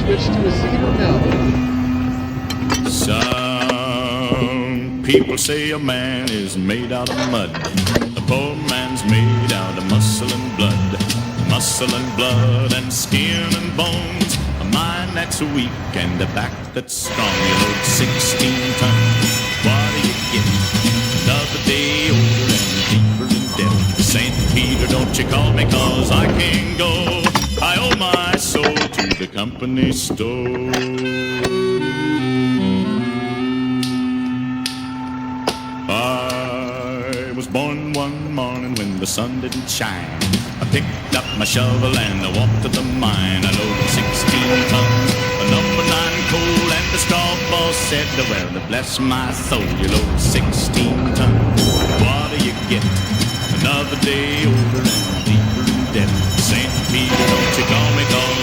Switch to a cedar now. Some people say a man is made out of mud. A poor man's made out of muscle and blood. Muscle and blood and skin and bones. A mind that's weak and a back that's strong. You load 16 tons. What do you get? Another day older and deeper in debt. St. Peter, don't you call me, 'cause I can't go. I owe my soul to the company store. I was born one morning when the sun didn't shine. I picked up my shovel and I walked to the mine. I loaded 16 tons, a number 9 coal, and the straw boss said, well, to bless my soul, you load 16 tons. What do you get? Another day older and deeper in debt. St. Peter, don't you call me,